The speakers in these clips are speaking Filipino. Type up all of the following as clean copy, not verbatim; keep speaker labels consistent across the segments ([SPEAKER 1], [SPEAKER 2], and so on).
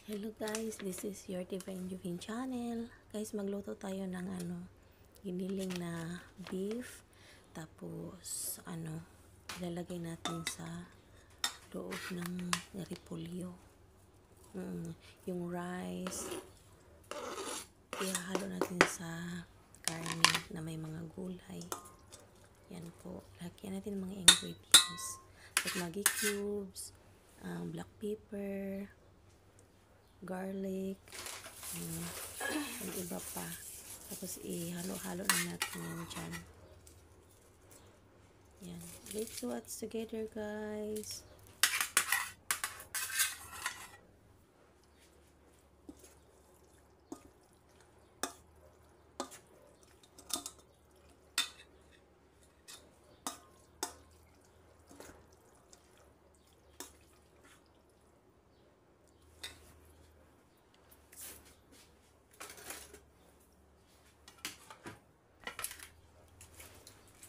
[SPEAKER 1] Hello guys, this is your Divine Juvin channel. Guys, magluto tayo ng giniling na beef. Tapos ilalagay natin sa loob ng repolyo. Yung rice, ihahalo natin sa karne na may mga gulay. Yan po. Lagyan natin mga ingredients. Like Maggi cubes, black pepper, garlic, ang iba pa. Tapos ihalo-halo na natin yan dyan. Yan. Let's watch together guys.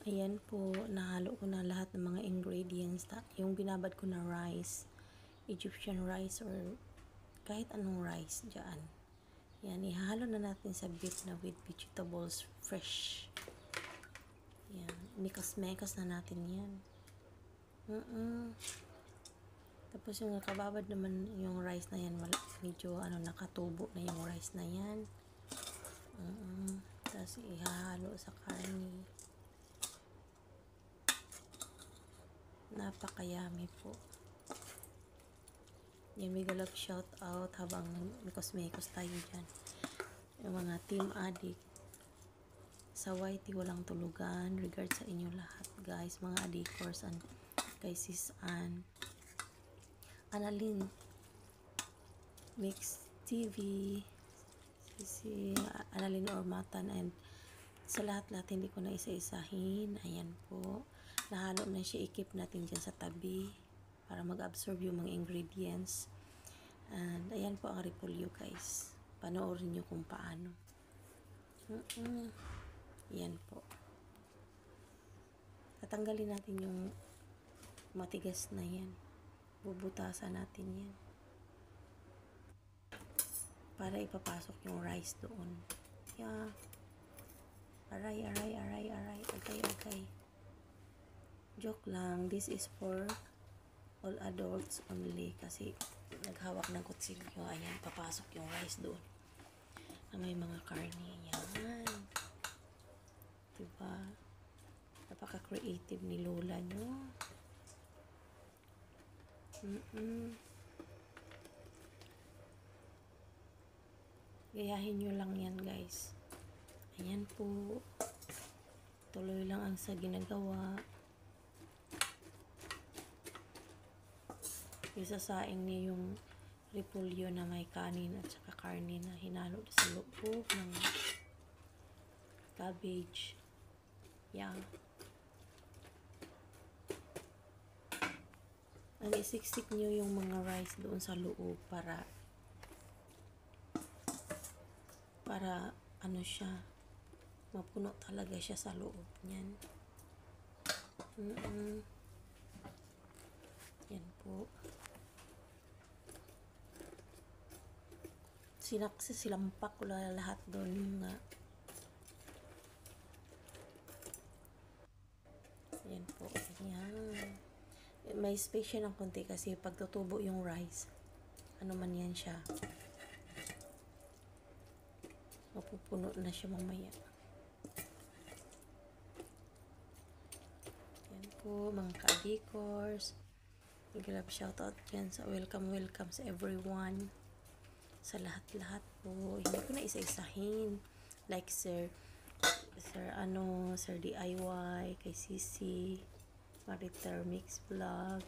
[SPEAKER 1] Ayan po, nahalo ko na lahat ng mga ingredients. Yung binabad ko na rice, Egyptian rice or kahit anong rice dyan. Yan, ihahalo na natin sa beef na with vegetables fresh. Yan, mikas-mekas na natin yan. Tapos yung nakababad naman yung rice na yan, medyo nakatubo na yung rice na yan. Tapos ihahalo sa karne. Napakayami po. Yan, may galap shout out habang mikos-mekos tayo dyan. Yung mga team addict sa YT walang tulugan, regards sa inyo lahat guys, mga addictors, and kay Sis Annalyn Mix TV, si Annalyn Ormatan, and sa lahat-lahat hindi ko na isa-isahin. Ayan po, nahalo na siya, ikip natin dyan sa tabi para mag-absorb yung mga ingredients. And ayan po ang repolyo guys, panoorin nyo kung paano. Ayan po, tatanggalin natin yung matigas na yan, bubutasan natin yan para ipapasok yung rice doon. Yeah. Aray. Okay. Joke lang, this is for all adults only kasi naghawak ng kutsilyo. Ayan, papasok yung rice doon na may mga karne. Yan, diba? Napaka-creative ni Lola nyo. Gayahin nyo lang yan guys. Ayan po, tuloy lang ang sa ginagawa. Isasaing niya yung repolyo na may kanin at saka karne na hinalo sa loob ng cabbage. Yan. Ang isiksik nyo yung mga rice doon sa loob para siya, mapuno talaga siya sa loob niyan. Yan po. Silampak ko lahat doon nga. Yan po. Yan. May space siya ng konti kasi pag tutubo yung rice, ano man yan siya, mapupuno na siya mamaya. Yan po mga ka-adikors. Nag-love shoutout dyan sa welcome sa everyone. Sa lahat-lahat po. Hindi ko na isa-isahin. Like Sir DIY, kay Sisi, Mariter Mix Vlog,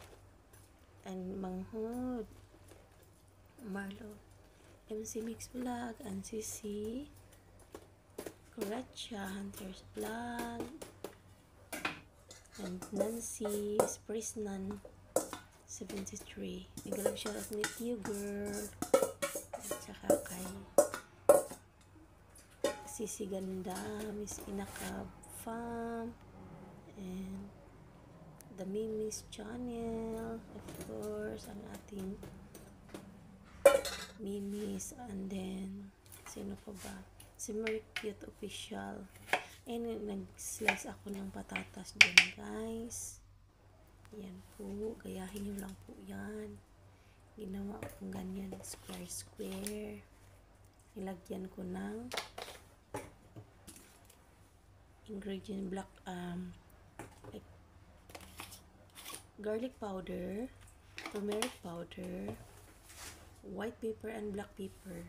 [SPEAKER 1] and Manghod, Marlo, MC Mix Vlog, and Sisi, Kuratcha, Hunter's Vlog, and Nancy, Sprisnan 73. Nag-love shoutout with you girl. At saka kay Sisi Ganda, Miss Inakab Fam, and the Mimi's channel, of course, ang ating Mimis, and then sino pa ba? Si Merry Cute Official. And nag-slice ako ng patatas dyan, guys. Yan po, gayahin nyo lang po yan. Ginawa akong ganyan, square. Nilagyan ko ng ingredient black, like garlic powder, turmeric powder, white pepper and black pepper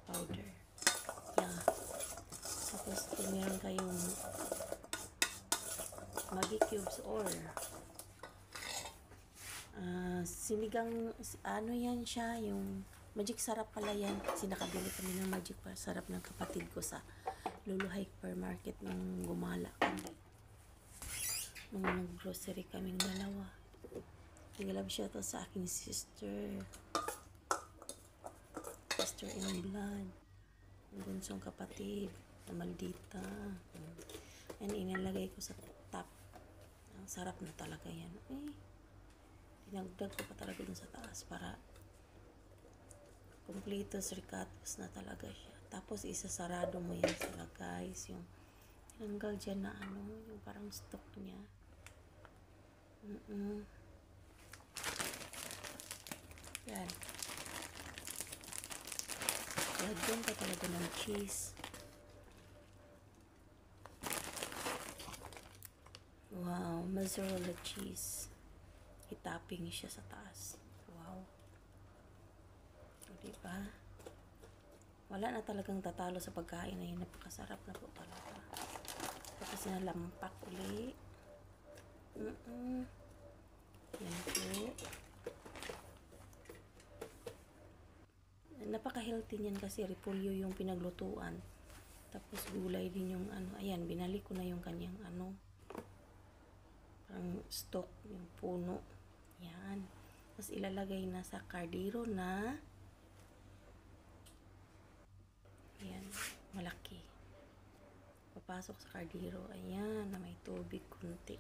[SPEAKER 1] powder. Yeah. Tapos kung meron kayong Maggi cubes or sinigang, ano yan siya, yung magic sarap pala yan. Kasi nakabili kami ng magic sarap ng kapatid ko sa Lulu Hypermarket nung gumala kami. Nung nag-grocery kaming dalawa. Nagalab siya to sa aking sister in blood. Ang bunsong kapatid na maldita. And inalagay ko sa top. Ang sarap na talaga yan. Dinagdag ko pa talaga dun sa taas para completos ricatos na talaga siya. Tapos isasarado mo yan sila, guys. Yung tinanggal dyan na yung parang stock niya. Yan. Lagyan ka talaga ng cheese. Wow, mozzarella cheese. Itaping siya sa taas. Wow. O, diba? Wala na talagang tatalo sa pagkain na yun. Napakasarap na po talaga. Tapos nalampak uli. Yan po. Napaka-healthy niyan kasi repolyo yung pinaglutuan. Tapos gulay din yung ayan, binalik ko na yung kanyang parang stock, yung puno. Yan. Tapos ilalagay na sa kardero na ayan, malaki. Papasok sa kardero. Ayan, na may tubig kunti.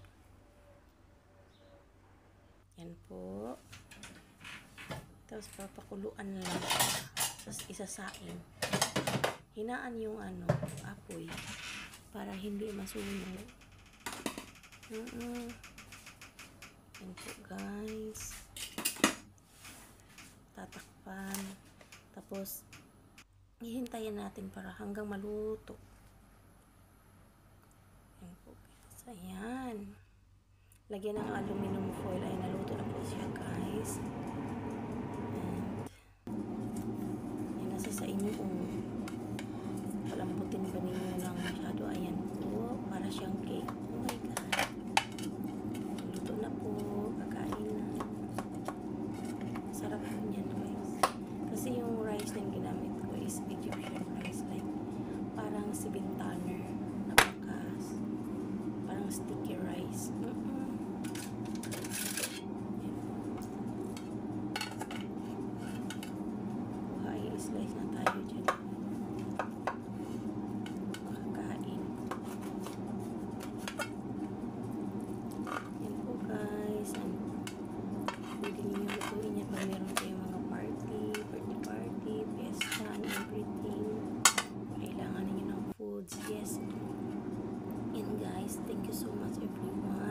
[SPEAKER 1] Yan po. Tapos papakuluan na lang siya. Tapos isasaing. Hinaan yung apoy para hindi masunog. Yan po, guys. Tatakpan. Tapos hihintayin natin para hanggang maluto. Yan po, guys. Ayan. Lagyan ng aluminum foil. Ay, naluto na po siya, guys. And yan, nasa sa inyo kung palambutin ba ninyo ng masyado. Ayan po. Para siyang cake. Oh my God. Luto na po. Kakain na. Sarap po niyan, guys. Kasi yung rice na ginamit ko is Egyptian rice, like parang sibintaner na bakas, parang sticky rice. I-slice na tayo dyan. Makakain. Yan po, guys. Pwede nyo lutuin yan pag meron kayong mga birthday party, fiesta, and everything. Kailangan ninyo ng foods. Yes. And guys, thank you so much everyone.